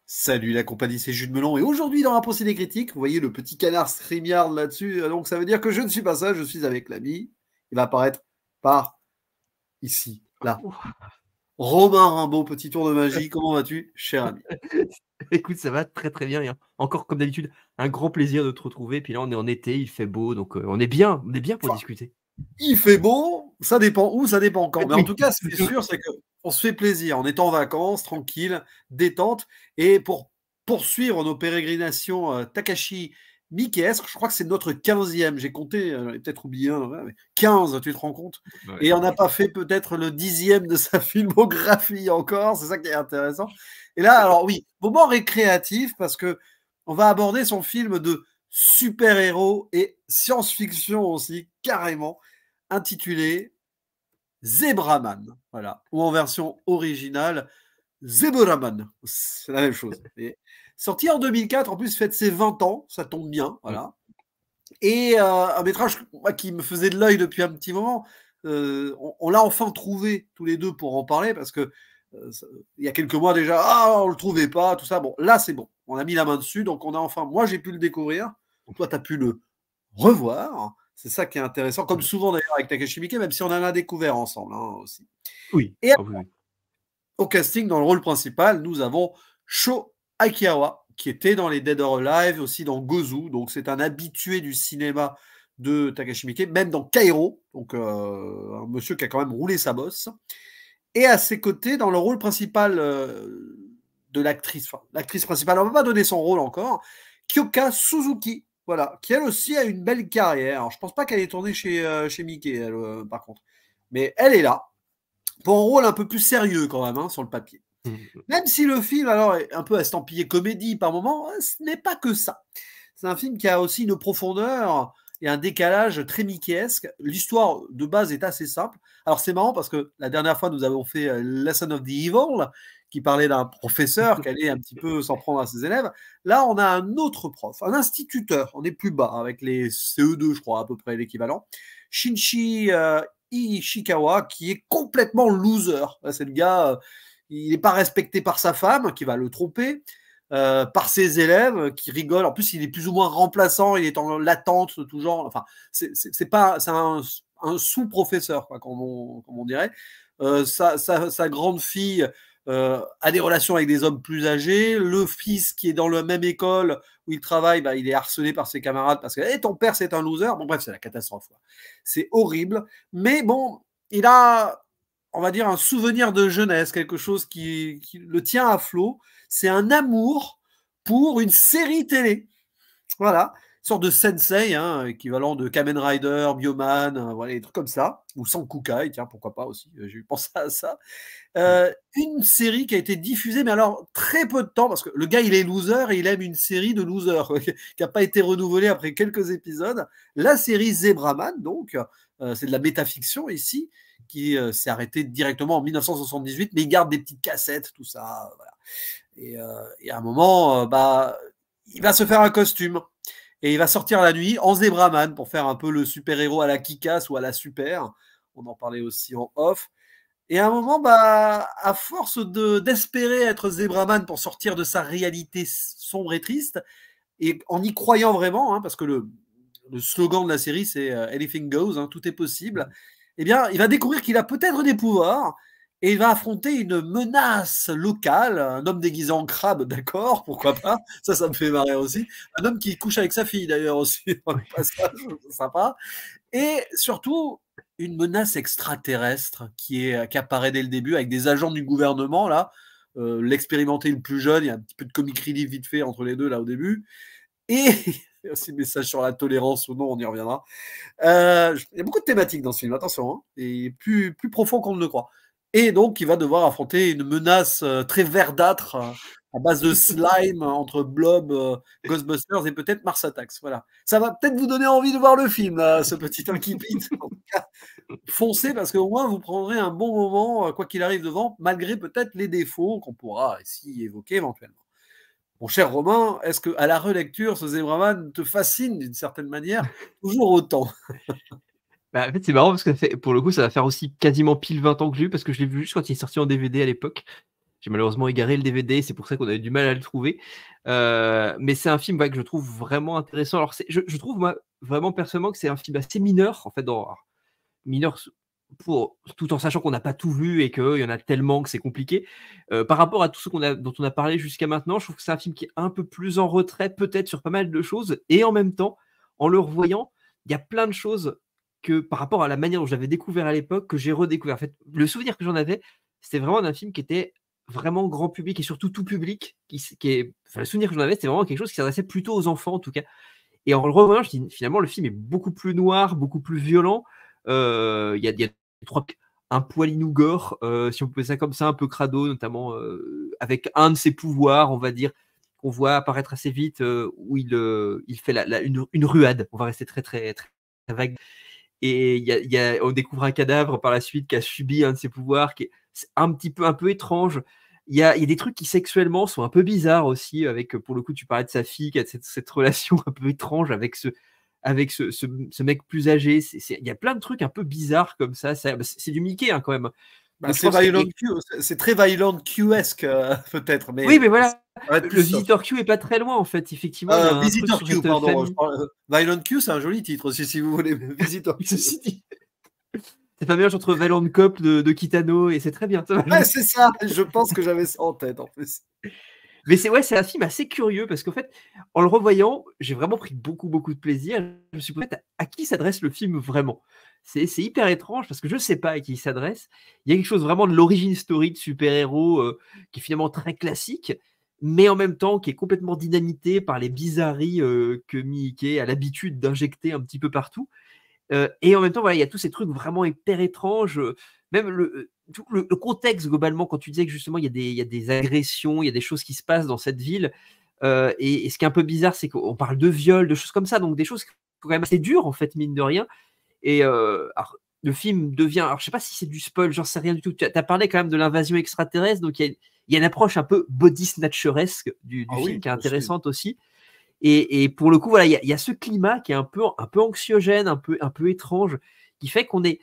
Salut la compagnie, c'est Jules Melon et aujourd'hui dans la pensée des critiques, vous voyez le petit canard StreamYard là-dessus, donc ça veut dire que je ne suis pas ça, je suis avec l'ami. Il va apparaître par ici, là. Romain Rimbaud, petit tour de magie, comment vas-tu, cher ami? Écoute, ça va très, très bien et encore comme d'habitude, un grand plaisir de te retrouver. Puis là, on est en été, il fait beau, donc on est bien pour Enfin, discuter. il fait beau, ça dépend où, ça dépend quand. Mais en Oui, tout cas, ce qui est sûr, c'est qu'on se fait plaisir. On est en vacances, tranquille, détente. Et pour poursuivre nos pérégrinations Takashi Miikeesque, je crois que c'est notre 15e. J'ai compté, j'en ai peut-être oublié un. Ouais, mais 15, tu te rends compte? ouais. Et on n'a pas fait peut-être le 10e de sa filmographie encore. C'est ça qui est intéressant. Et là, alors oui, moment récréatif parce que on va aborder son film de super-héros et science-fiction aussi, carrément intitulé Zebraman, voilà, ou en version originale Zebraman, c'est la même chose. Et sorti en 2004, en plus fête ses 20 ans, ça tombe bien, Mmh. voilà. Et un métrage moi, qui me faisait de l'œil depuis un petit moment. On l'a enfin trouvé tous les deux pour en parler parce que il y a quelques mois déjà, ah, on le trouvait pas, tout ça. Bon, là c'est bon, on a mis la main dessus, donc on a enfin, moi j'ai pu le découvrir, donc toi tu as pu le revoir. C'est ça qui est intéressant, comme souvent d'ailleurs avec Takashi Miike, même si on en a découvert ensemble aussi. Oui, Et ah oui, oui. au casting, dans le rôle principal, nous avons Sho Akihawa, qui était dans les Dead or Alive, aussi dans Gozu, donc c'est un habitué du cinéma de Takashi Miike, même dans Kairo, donc un monsieur qui a quand même roulé sa bosse. Et à ses côtés, dans le rôle principal de l'actrice, enfin, l'actrice principale, on ne va pas donner son rôle encore, Kyoka Suzuki, voilà, qui elle aussi a une belle carrière. Alors, je ne pense pas qu'elle ait tourné chez Miike, elle, par contre. Mais elle est là, pour un rôle un peu plus sérieux quand même, hein, sur le papier. Mmh. Même si le film alors est un peu estampillé comédie par moment, ce n'est pas que ça. C'est un film qui a aussi une profondeur et un décalage très mickeyesque. L'histoire de base est assez simple. Alors c'est marrant parce que la dernière fois nous avons fait Lesson of the Evil qui parlait d'un professeur qui allait un petit peu s'en prendre à ses élèves. Là on a un autre prof, un instituteur, on est plus bas avec les CE2 je crois à peu près l'équivalent. Shinji Ishikawa qui est complètement loser. C'est le gars, il n'est pas respecté par sa femme qui va le tromper. Par ses élèves qui rigolent. En plus, il est plus ou moins remplaçant, il est en latente de tout genre. Enfin, c'est pas, c'est un sous-professeur, quoi, comme on dirait. Sa grande fille a des relations avec des hommes plus âgés. Le fils qui est dans la même école où il travaille, bah, il est harcelé par ses camarades parce que hey, ton père c'est un loser. Bon bref, c'est la catastrophe. C'est horrible. Mais bon, il a, on va dire, un souvenir de jeunesse, quelque chose qui le tient à flot. C'est un amour pour une série télé. Voilà, une sorte de sensei, hein, équivalent de Kamen Rider, Bioman, voilà, des trucs comme ça. Ou Sankukai, tiens, pourquoi pas aussi, j'ai pensé à ça. Mmh. Une série qui a été diffusée, mais alors très peu de temps, parce que le gars, il est loser et il aime une série de losers, qui n'a pas été renouvelée après quelques épisodes. La série Zebraman, donc, c'est de la métafiction ici, qui s'est arrêtée directement en 1978, mais il garde des petites cassettes, tout ça. Voilà. Et à un moment, bah, il va se faire un costume. Et il va sortir la nuit en Zebraman pour faire un peu le super-héros à la Kick-Ass ou à la Super. On en parlait aussi en off. Et à un moment, bah, à force d'espérer être Zebraman pour sortir de sa réalité sombre et triste, et en y croyant vraiment, hein, parce que le slogan de la série, c'est Anything Goes, hein, tout est possible, eh bien, il va découvrir qu'il a peut-être des pouvoirs, et il va affronter une menace locale, un homme déguisé en crabe, d'accord, pourquoi pas, ça me fait marrer aussi, un homme qui couche avec sa fille d'ailleurs aussi, dans le passage, sympa, et surtout, une menace extraterrestre qui apparaît dès le début avec des agents du gouvernement, là. L'expérimenté le plus jeune, il y a un petit peu de comic relief vite fait entre les deux, là, au début. Et il y a aussi le message sur la tolérance ou non, on y reviendra. Il y a beaucoup de thématiques dans ce film, attention, hein, et plus profond qu'on ne le croit. Et donc, il va devoir affronter une menace très verdâtre à base de slime entre Blob, Ghostbusters et peut-être Mars Attacks. Voilà. Ça va peut-être vous donner envie de voir le film, là, ce petit incipit. En tout cas, foncez parce qu'au moins vous prendrez un bon moment, quoi qu'il arrive devant, malgré peut-être les défauts qu'on pourra ici évoquer éventuellement. Mon cher Romain, est-ce que à la relecture, ce Zebraman te fascine d'une certaine manière toujours autant? Bah, en fait, c'est marrant parce que ça fait pour le coup, ça va faire aussi quasiment pile 20 ans que j'ai eu parce que je l'ai vu juste quand il est sorti en DVD à l'époque J'ai malheureusement égaré le DVD, c'est pour ça qu'on a eu du mal à le trouver. Mais c'est un film que je trouve vraiment intéressant. Alors, je trouve, moi, vraiment personnellement, que c'est un film assez mineur, en fait, mineur tout en sachant qu'on n'a pas tout vu et qu'il y en a tellement que c'est compliqué. Par rapport à tout ce dont on a parlé jusqu'à maintenant, je trouve que c'est un film qui est un peu plus en retrait, peut-être sur pas mal de choses. Et en même temps, en le revoyant, il y a plein de choses que par rapport à la manière dont je l'avais découvert à l'époque, que j'ai redécouvert. En fait, le souvenir que j'en avais, c'était vraiment d'un film qui était vraiment grand public et surtout tout public. Le souvenir que j'en avais, c'était vraiment quelque chose qui s'adressait plutôt aux enfants, en tout cas. Et en le revoyant, je dis finalement, le film est beaucoup plus noir, beaucoup plus violent. Il y a un poilinou gore, si on peut ça comme ça, un peu crado, notamment avec un de ses pouvoirs, on va dire, qu'on voit apparaître assez vite, où il fait une ruade. On va rester très, très, très, très vague. Et on découvre un cadavre par la suite qui a subi un de ses pouvoirs, qui est un peu étrange. Il y a des trucs qui sexuellement sont un peu bizarres aussi, avec, pour le coup, tu parlais de sa fille, qui a cette relation un peu étrange avec ce mec plus âgé. Il y a plein de trucs un peu bizarres comme ça. C'est du Mickey quand même. C'est Violent Q, c'est très Violent Q-esque peut-être. Mais oui, mais voilà, le Visitor Q est pas très loin en fait, effectivement. Visitor Q, pardon. Violent Q, c'est un joli titre aussi, si vous voulez. Visitor Q. C'est pas mélange entre Violent Cop de Kitano et c'est très bien. Ouais, c'est ça. Je pense que j'avais ça en tête en plus. Mais c'est un film assez curieux parce qu'en fait, en le revoyant, j'ai vraiment pris beaucoup, beaucoup de plaisir. Je me suis dit, à qui s'adresse le film vraiment? C'est hyper étrange parce que je ne sais pas à qui il s'adresse. Il y a quelque chose vraiment de l'origine story de super-héros qui est finalement très classique, mais en même temps qui est complètement dynamité par les bizarreries que Mickey a l'habitude d'injecter un petit peu partout. Et en même temps, voilà, il y a tous ces trucs vraiment hyper étranges. Même le contexte, globalement, quand tu disais que justement, il y a des agressions, il y a des choses qui se passent dans cette ville. Et ce qui est un peu bizarre, c'est qu'on parle de viol, de choses comme ça, donc des choses qui sont quand même assez dures, en fait, mine de rien. Et alors, le film devient. Alors, je sais pas si c'est du spoil, j'en sais rien du tout. Tu as parlé quand même de l'invasion extraterrestre, donc il y a une approche un peu body snatcheresque du film qui est intéressante aussi. Et pour le coup, voilà, il y a ce climat qui est un peu anxiogène, un peu étrange, qui fait qu'on est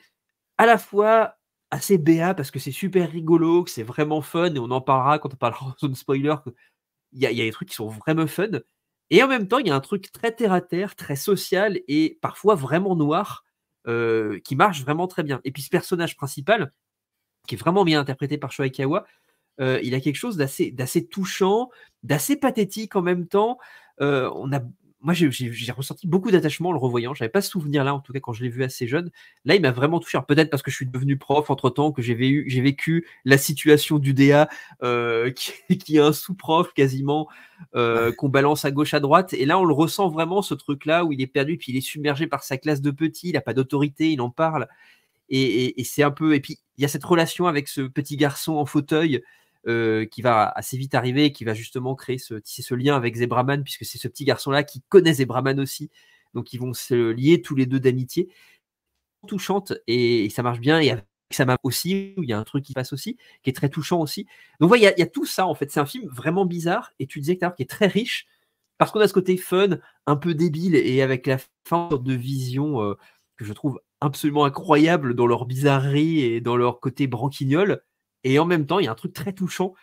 à la fois assez béat parce que c'est super rigolo, que c'est vraiment fun, et on en parlera quand on parlera en zone spoiler, il y a des trucs qui sont vraiment fun, et en même temps, il y a un truc très terre-à-terre, très social, et parfois vraiment noir, qui marche vraiment très bien. Et puis ce personnage principal, qui est vraiment bien interprété par Sho Aikawa, il a quelque chose d'assez touchant, d'assez pathétique en même temps. Moi, j'ai ressenti beaucoup d'attachement en le revoyant. Je n'avais pas ce souvenir-là, en tout cas, quand je l'ai vu assez jeune. Là, il m'a vraiment touché. Alors, peut-être parce que je suis devenu prof entre-temps, que j'ai vécu la situation du DA, qui est un sous-prof quasiment, qu'on balance à gauche, à droite. Et là, on le ressent vraiment, ce truc-là, où il est perdu, puis il est submergé par sa classe de petits, il n'a pas d'autorité, il en parle. Et c'est un peu. Et puis, il y a cette relation avec ce petit garçon en fauteuil qui va assez vite arriver, qui va justement tisser ce lien avec Zebraman, puisque c'est ce petit garçon-là qui connaît Zebraman aussi. Donc, ils vont se lier tous les deux d'amitié. Touchante, et ça marche bien. Et avec Sama aussi, où il y a un truc qui passe aussi, qui est très touchant aussi. Donc, voilà, il y a tout ça, en fait. C'est un film vraiment bizarre, et tu disais que qui est très riche, parce qu'on a ce côté fun, un peu débile, et avec la fin de vision que je trouve absolument incroyable dans leur bizarrerie et dans leur côté branquignol. Et en même temps, il y a un truc très touchant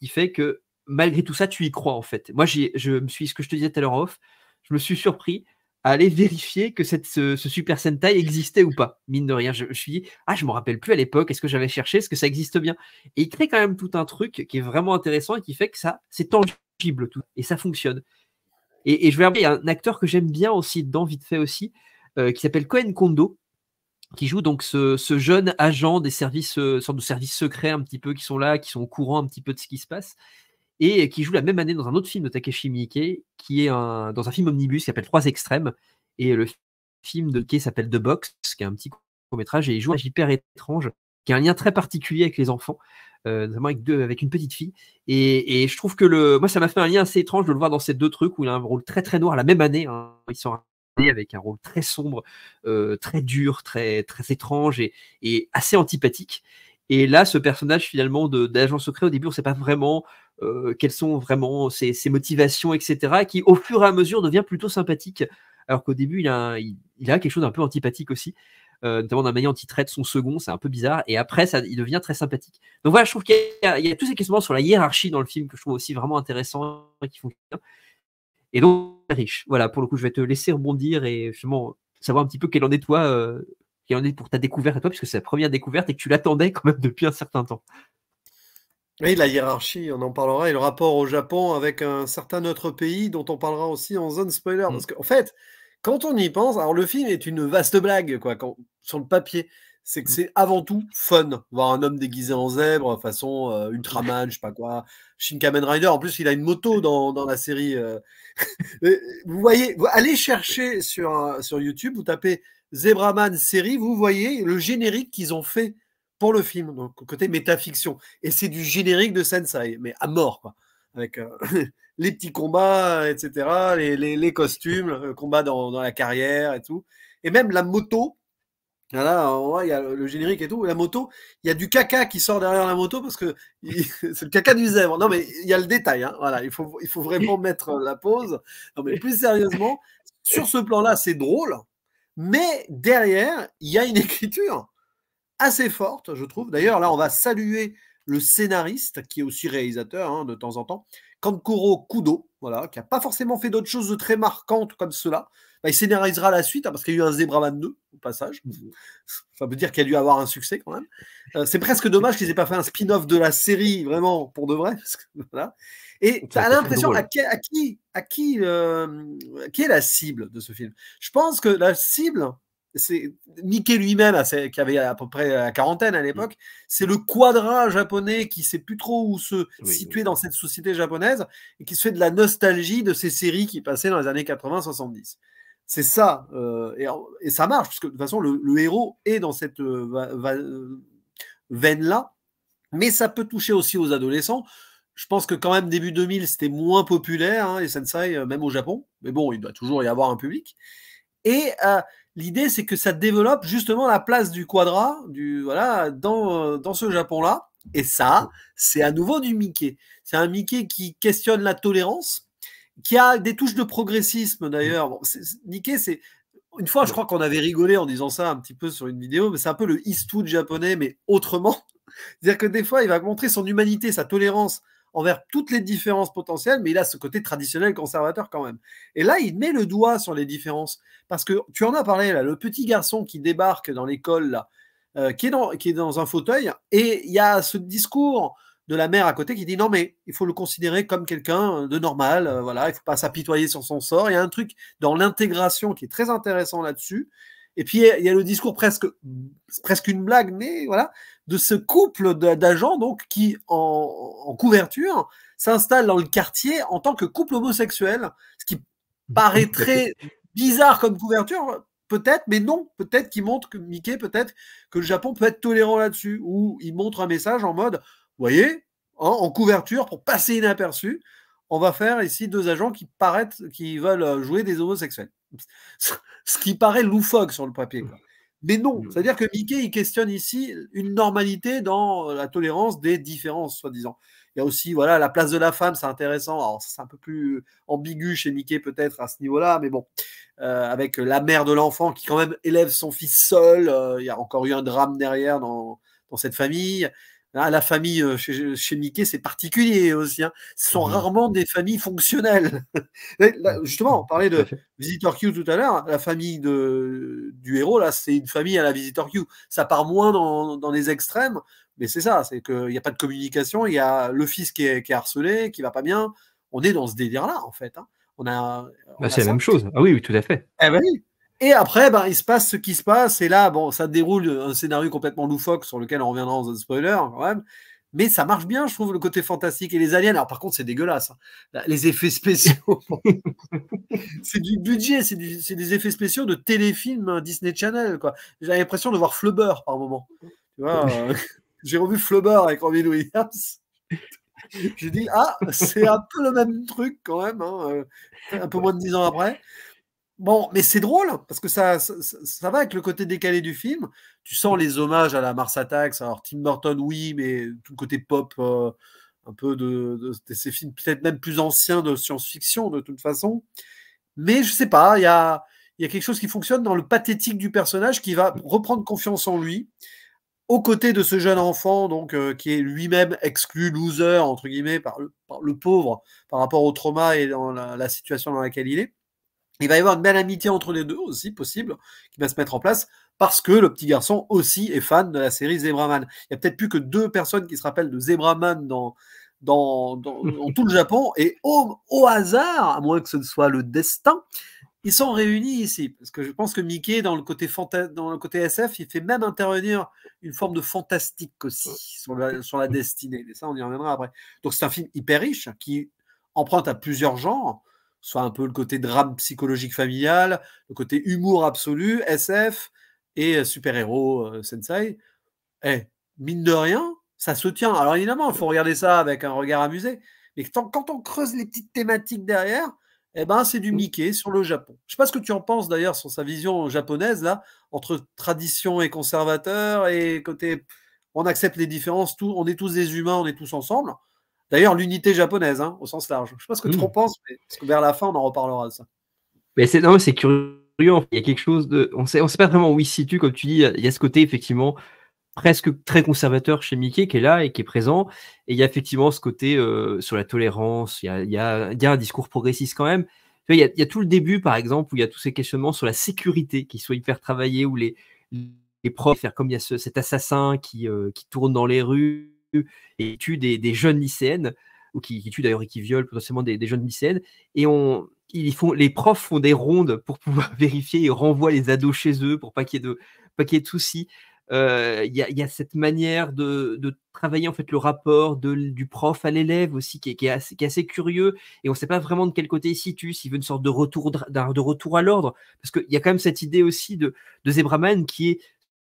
qui fait que malgré tout ça, tu y crois en fait. Moi, ce que je te disais tout à l'heure off, je me suis surpris à aller vérifier que ce Super Sentai existait ou pas. Mine de rien, je me suis dit, je me rappelle plus à l'époque, est-ce que j'avais cherché, est-ce que ça existe bien? Et il crée quand même tout un truc qui est vraiment intéressant et qui fait que ça, c'est tangible tout, et ça fonctionne. Et je vais regarder, il y a un acteur que j'aime bien aussi dedans, vite fait aussi, qui s'appelle Koen Kondo, qui joue donc ce jeune agent des services, sorte de services secrets un petit peu, qui sont là, qui sont au courant un petit peu de ce qui se passe, et qui joue la même année dans un autre film de Takeshi Miike, qui est dans un film omnibus qui s'appelle Trois Extrêmes, et le film de Miike s'appelle The Box, qui est un petit court-métrage, et il joue un hyper étrange, qui a un lien très particulier avec les enfants, notamment avec une petite fille, et je trouve que moi ça m'a fait un lien assez étrange de le voir dans ces deux trucs, où il a un rôle très très noir la même année, hein, ils sont avec un rôle très sombre, très dur, très, très étrange et assez antipathique. Et là, ce personnage finalement d'agent secret, au début, on ne sait pas vraiment quelles sont vraiment ses motivations, etc., qui au fur et à mesure devient plutôt sympathique, alors qu'au début, il a quelque chose d'un peu antipathique aussi. notamment dans la manière dont il traite son second, c'est un peu bizarre. Et après, il devient très sympathique. Donc voilà, je trouve qu'il y a tous ces questionnements sur la hiérarchie dans le film que je trouve aussi vraiment intéressant et qui fonctionnent bien. Et donc, riche. Voilà, pour le coup, je vais te laisser rebondir et justement savoir un petit peu quel en est toi, quel en est pour ta découverte à toi, puisque c'est la première découverte et que tu l'attendais quand même depuis un certain temps. Oui, la hiérarchie, on en parlera, et le rapport au Japon avec un certain autre pays dont on parlera aussi en zone spoiler. Parce qu'en fait, quand on y pense, alors le film est une vaste blague, quoi, sur le papier. C'est que c'est avant tout fun. Voir un homme déguisé en zèbre, façon Ultraman, je sais pas quoi, Shin Kamen Rider. En plus, il a une moto dans la série. Vous voyez, allez chercher sur YouTube, vous tapez Zebraman série, vous voyez le générique qu'ils ont fait pour le film, donc côté métafiction. Et c'est du générique de Sensei, mais à mort, quoi. Avec les petits combats, etc., les costumes, le combat dans la carrière et tout. Et même la moto, voilà, il y a le générique et tout. La moto, il y a du caca qui sort derrière la moto parce que c'est le caca du zèbre. Non, mais il y a le détail. Hein, voilà, il faut vraiment mettre la pause. Non, mais plus sérieusement, sur ce plan-là, c'est drôle. Mais derrière, il y a une écriture assez forte, je trouve. D'ailleurs, là, on va saluer le scénariste, qui est aussi réalisateur hein, de temps en temps, Kankuro Kudo, voilà, qui n'a pas forcément fait d'autres choses de très marquantes comme cela. Bah, il scénarisera la suite, hein, parce qu'il y a eu un Zebraman 2, au passage. Ça veut dire qu'il y a dû avoir un succès, quand même. C'est presque dommage qu'ils n'aient pas fait un spin-off de la série, vraiment, pour de vrai. Parce que, voilà. Et tu as l'impression, qui est la cible de ce film? Je pense que la cible, c'est Mickey lui-même, qui avait à peu près la quarantaine à l'époque, c'est le quadra japonais qui sait plus trop où se situer dans cette société japonaise et qui se fait de la nostalgie de ces séries qui passaient dans les années 80-70. C'est ça, et ça marche, parce que de toute façon, le héros est dans cette veine-là, mais ça peut toucher aussi aux adolescents. Je pense que quand même, début 2000, c'était moins populaire, hein, les sensei, même au Japon, mais bon, il doit toujours y avoir un public. Et l'idée, c'est que ça développe justement la place du quadra voilà, dans ce Japon-là. Et ça, c'est à nouveau du Mickey. C'est un Mickey qui questionne la tolérance, qui a des touches de progressisme d'ailleurs. Bon, Mickey, c'est... Une fois, je crois qu'on avait rigolé en disant ça un petit peu sur une vidéo, mais c'est un peu le Eastwood japonais, mais autrement. C'est-à-dire que des fois, il va montrer son humanité, sa tolérance envers toutes les différences potentielles, mais il a ce côté traditionnel conservateur quand même. Et là, il met le doigt sur les différences. Parce que tu en as parlé, là, le petit garçon qui débarque dans l'école, là, qui est dans un fauteuil, et il y a ce discours de la mère à côté qui dit non, mais il faut le considérer comme quelqu'un de normal, voilà, il ne faut pas s'apitoyer sur son sort. Il y a un truc dans l'intégration qui est très intéressant là-dessus. Et puis, il y a le discours presque une blague, mais voilà, de ce couple d'agents donc qui, en couverture, s'installe dans le quartier en tant que couple homosexuel, ce qui paraît très bizarre comme couverture, peut-être, mais non, peut-être qu'il montre que Mickey, peut-être que le Japon peut être tolérant là-dessus, ou il montre un message en mode, vous voyez, hein, en couverture, pour passer inaperçu, on va faire ici deux agents qui veulent jouer des homosexuels. Ce qui paraît loufoque sur le papier, quoi. Mais non, c'est-à-dire que Mickey, il questionne ici une normalité dans la tolérance des différences, soi-disant. Il y a aussi, voilà, la place de la femme, c'est intéressant. Alors, c'est un peu plus ambigu chez Mickey, peut-être, à ce niveau-là, mais bon. Avec la mère de l'enfant qui, quand même, élève son fils seul. Il y a encore eu un drame derrière dans cette famille. La famille chez Mickey, c'est particulier aussi. Hein. Ce sont rarement des familles fonctionnelles. Là, justement, on parlait de Visitor Q tout à l'heure. La famille du héros, là, c'est une famille à la Visitor Q. Ça part moins dans les extrêmes, mais c'est ça, c'est qu'il n'y a pas de communication. Il y a le fils qui est harcelé, qui va pas bien. On est dans ce délire-là, en fait. Hein. C'est la même chose. Ah oui, oui, tout à fait. Eh ben oui. Et après, il se passe ce qui se passe, et là, bon, ça déroule un scénario complètement loufoque sur lequel on reviendra dans un spoiler, quand même. Mais ça marche bien, je trouve, le côté fantastique. Et les aliens, alors par contre, c'est dégueulasse. Hein. Les effets spéciaux, c'est du budget, c'est des effets spéciaux de téléfilms Disney Channel, quoi. J'ai l'impression de voir Flubber par moment. Tu vois, j'ai revu Flubber avec Robin Williams. J'ai dit, c'est un peu le même truc quand même, hein, un peu moins de 10 ans après. Bon, mais c'est drôle, parce que ça va avec le côté décalé du film. Tu sens les hommages à la Mars Attacks. Alors, Tim Burton, oui, mais tout le côté pop, un peu de ces films peut-être même plus anciens de science-fiction, de toute façon. Mais je sais pas, il y a il y a quelque chose qui fonctionne dans le pathétique du personnage qui va reprendre confiance en lui, aux côtés de ce jeune enfant, donc, qui est lui-même exclu, loser, entre guillemets, par le pauvre, par rapport au trauma et dans la situation dans laquelle il est. Il va y avoir une belle amitié entre les deux aussi, possible, qui va se mettre en place, parce que le petit garçon aussi est fan de la série Zebraman. Il n'y a peut-être plus que 2 personnes qui se rappellent de Zebraman dans tout le Japon, et au hasard, à moins que ce ne soit le destin, ils sont réunis ici. Parce que je pense que Mickey, dans le côté SF, il fait même intervenir une forme de fantastique aussi sur la destinée. Mais ça, on y reviendra après. Donc c'est un film hyper riche qui emprunte à plusieurs genres, soit un peu le côté drame psychologique familial, le côté humour absolu, SF et super-héros sensei. Mine de rien, ça se tient. Alors évidemment, il faut regarder ça avec un regard amusé, mais quand on creuse les petites thématiques derrière, c'est du Mickey sur le Japon. Je ne sais pas ce que tu en penses d'ailleurs sur sa vision japonaise, là, entre tradition et conservateur, et côté on accepte les différences, on est tous des humains, on est tous ensemble. D'ailleurs, l'unité japonaise, hein, au sens large. Je ne sais pas ce que tu en penses, mais parce que vers la fin, on en reparlera de ça. Mais c'est curieux. Il y a quelque chose de. On sait pas vraiment où il se situe, comme tu dis. Il y a ce côté, effectivement, presque très conservateur chez Mickey qui est là et qui est présent. Et il y a effectivement ce côté sur la tolérance. Il y a un discours progressiste quand même. Il y a tout le début, par exemple, où il y a tous ces questionnements sur la sécurité qui soit hyper travaillés, où les profs, comme il y a cet assassin qui tourne dans les rues et tue des jeunes lycéennes, ou qui tue d'ailleurs et qui viole potentiellement des jeunes lycéennes. Et les profs font des rondes pour pouvoir vérifier et renvoient les ados chez eux pour pas qu'il y ait de soucis. Il y a cette manière de travailler en fait le rapport du prof à l'élève aussi qui est assez curieux, et on ne sait pas vraiment de quel côté il situe, s'il veut une sorte de retour à l'ordre, parce qu'il y a quand même cette idée aussi de Zebraman qui est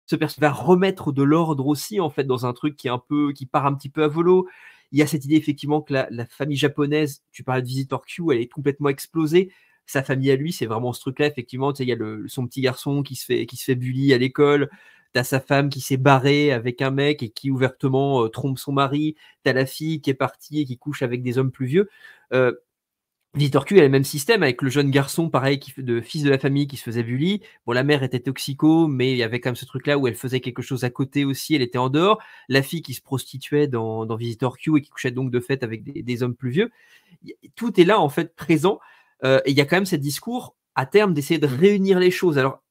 ce personnage va remettre de l'ordre aussi en fait dans un truc qui part un petit peu à volo. Il y a cette idée effectivement que la famille japonaise, tu parlais de Visitor Q, elle est complètement explosée. Sa famille à lui, c'est vraiment ce truc-là, effectivement. Tu sais, il y a son petit garçon qui se fait bully à l'école. T'as sa femme qui s'est barrée avec un mec et qui ouvertement trompe son mari. T'as la fille qui est partie et qui couche avec des hommes plus vieux. Visitor Q a le même système avec le jeune garçon, pareil, fils de la famille qui se faisait bully. Bon, la mère était toxico, mais il y avait quand même ce truc-là où elle faisait quelque chose à côté aussi, elle était en dehors. La fille qui se prostituait dans Visitor Q et qui couchait donc de fait avec des hommes plus vieux. Tout est là, en fait, présent. Et il y a quand même ce discours, à terme, d'essayer de réunir les choses. Alors,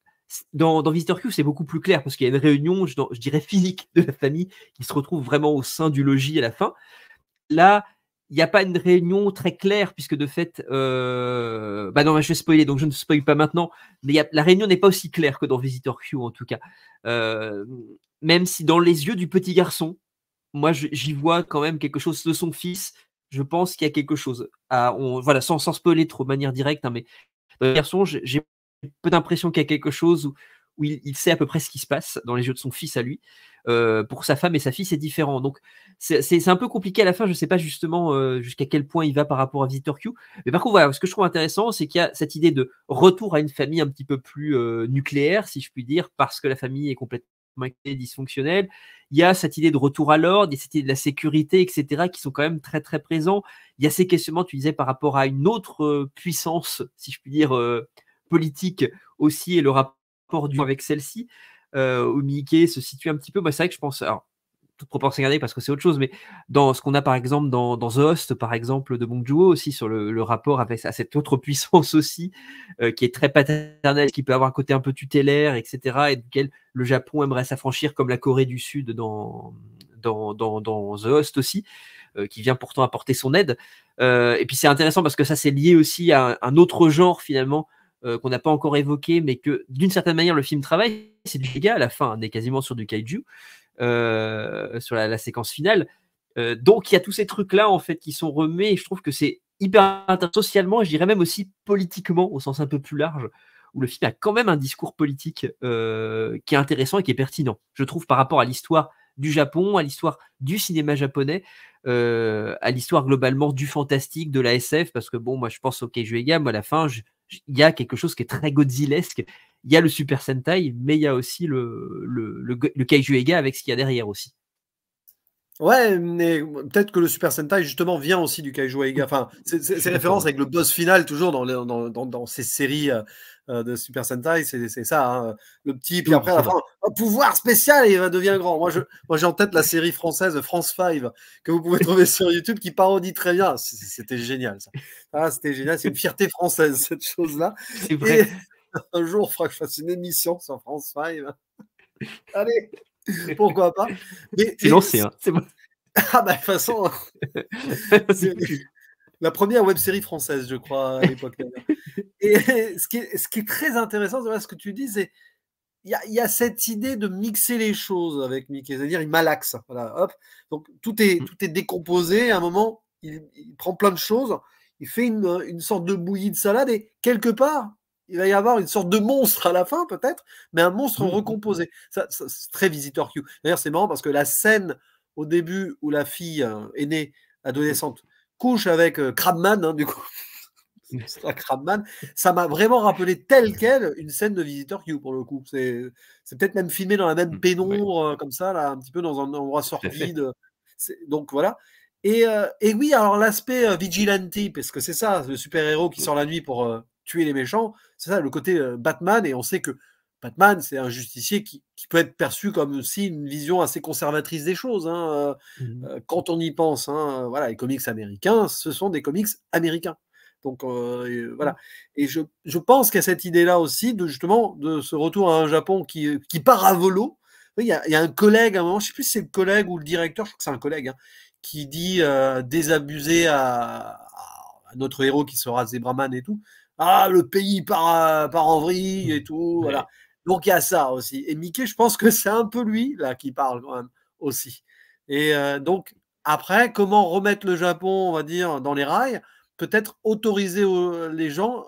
dans Visitor Q, c'est beaucoup plus clair parce qu'il y a une réunion, je dirais, physique de la famille qui se retrouve vraiment au sein du logis à la fin. Là, il n'y a pas une réunion très claire puisque de fait, non, je vais spoiler, donc je ne spoil pas maintenant, mais la réunion n'est pas aussi claire que dans Visitor Q en tout cas. Même si dans les yeux du petit garçon, moi j'y vois quand même quelque chose de son fils. Je pense qu'il y a quelque chose. Voilà, sans spoiler trop de manière directe, hein, mais dans le garçon, j'ai peu d'impression qu'il y a quelque chose où il sait à peu près ce qui se passe dans les yeux de son fils à lui. Pour sa femme et sa fille, c'est différent. Donc, c'est un peu compliqué à la fin. Je ne sais pas justement jusqu'à quel point il va par rapport à Visitor Q. Mais par contre, voilà, ce que je trouve intéressant, c'est qu'il y a cette idée de retour à une famille un petit peu plus nucléaire, si je puis dire, parce que la famille est complètement dysfonctionnelle. Il y a cette idée de retour à l'ordre, il y a cette idée de la sécurité, etc., qui sont quand même très, très présents. Il y a ces questionnements, tu disais, par rapport à une autre puissance, si je puis dire, politique aussi, et le rapport avec celle-ci, où Mickey se situe un petit peu. Moi, c'est vrai que je pense, alors, toute proportion gardée parce que c'est autre chose, mais dans ce qu'on a par exemple dans The Host, par exemple, de Bong Joon-ho aussi, sur le rapport avec à cette autre puissance aussi, qui est très paternelle, qui peut avoir un côté un peu tutélaire, etc., et duquel le Japon aimerait s'affranchir, comme la Corée du Sud dans The Host aussi, qui vient pourtant apporter son aide. Et puis c'est intéressant parce que ça, c'est lié aussi à un autre genre finalement, qu'on n'a pas encore évoqué, mais que d'une certaine manière le film travaille, c'est du giga à la fin, on est quasiment sur du kaiju, sur la séquence finale. Donc il y a tous ces trucs-là en fait qui sont remis, et je trouve que c'est hyper intéressant socialement, et je dirais même aussi politiquement, au sens un peu plus large, où le film a quand même un discours politique qui est intéressant et qui est pertinent, je trouve, par rapport à l'histoire du Japon, à l'histoire du cinéma japonais, à l'histoire globalement du fantastique, de la SF, parce que bon, moi je pense au Kaiju Ega, moi à la fin, il y a quelque chose qui est très Godzillesque. Il y a le Super Sentai, mais il y a aussi le Kaiju Ega avec ce qu'il y a derrière aussi. Ouais, mais peut-être que le Super Sentai justement vient aussi du Kaiju Eiga. Enfin, ces références avec le boss final toujours dans ces séries de Super Sentai, c'est ça, hein, le petit, puis Oui, après à c'est la vrai. fin, un pouvoir spécial et il va devenir grand. Moi j'ai en tête la série française France 5 que vous pouvez trouver sur YouTube qui parodie très bien. C'était génial ça. Ah, c'était génial, c'est une fierté française cette chose-là. C'est Et vrai. un jour, il faudra que je fasse une émission sur France 5. Allez, pourquoi pas. C'est lancé, hein. C'est bon. Ah bah de toute façon. C'est foutu. La première web série française, je crois, à l'époque d'ailleurs. Et ce qui est très intéressant, c'est ce que tu dis, c'est il y a cette idée de mixer les choses avec Mickey, c'est-à-dire il malaxe, voilà, hop. Donc tout est décomposé. À un moment, il prend plein de choses, il fait une sorte de bouillie de salade et quelque part, il va y avoir une sorte de monstre à la fin peut-être, mais un monstre recomposé. Ça, c'est très Visitor Q. D'ailleurs, c'est marrant parce que la scène au début où la fille aînée, adolescente, couche avec Crabman, hein, du coup. C'est un Crabman. Ça m'a vraiment rappelé tel quel une scène de Visitor Q pour le coup. C'est peut-être même filmé dans la même Ouais, pénombre, comme ça, là, un petit peu dans un endroit tout à sorti fait. de. Donc voilà. Et oui, alors l'aspect vigilante, parce que c'est ça, le super-héros qui sort la nuit pour tuer les méchants, c'est ça, le côté Batman, et on sait que Batman, c'est un justicier qui peut être perçu comme aussi une vision assez conservatrice des choses, hein, quand on y pense. Hein, voilà, les comics américains, ce sont des comics américains. Donc voilà. Et je pense qu'il y a cette idée-là aussi de justement de ce retour à un Japon qui part à volo. Il y a un collègue à un moment, je ne sais plus si c'est le collègue ou le directeur, je crois que c'est un collègue, hein, qui dit désabusé à notre héros qui sera Zebraman et tout. Ah, le pays part en vrille et tout. Voilà. Ouais. Donc il y a ça aussi. Et Mickey, je pense que c'est un peu lui là qui parle quand même aussi. Et donc après, comment remettre le Japon, on va dire, dans les rails? Peut-être autoriser les gens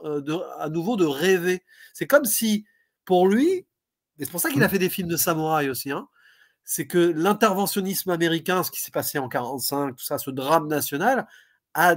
à nouveau de rêver. C'est comme si, pour lui, et c'est pour ça qu'il a fait des films de samouraï aussi, hein, c'est que l'interventionnisme américain, ce qui s'est passé en 1945, tout ça, ce drame national, a